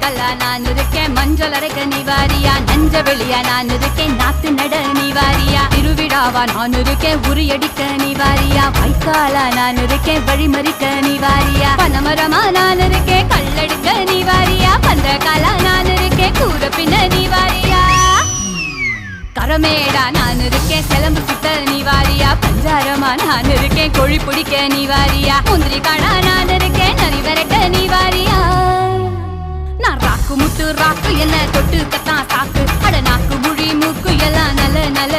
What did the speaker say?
கல்லா நான் இருக்கேன், மஞ்சள் அரைக்க நீ வாரியா, நஞ்ச வெளியா நான் இருக்கேன், நாத்து நட நீ வாரியா, திருவிழாவா நான் இருக்கேன், உரியடிக்க நீ வாரியா, வைக்காலா நான் இருக்கேன், வழிமறிக்க நீ வாரியா, பனமரமா நான் இருக்கேன், கல்லெடுக்க நீ வாரியா, பந்த காலா நான் இருக்கேன், கூற பின்ன நீ வாரியா, கரமேடா நான் இருக்கேன், சிலம்பு சுத்த நீ வாரியா, பஞ்சாரமா நான் இருக்கேன், கோழி பிடிக்க நீ வாரியா, முந்திரி காடா நான் இருக்கேன், நரி விரட்ட நீ வாரியா, நான் ராக்கு முட்டு ராக்கு என்ன தொட்டு கத்தான் சாக்கு, அட நாக்கு முழி மூக்கு எல்லாம் நல்ல நல்ல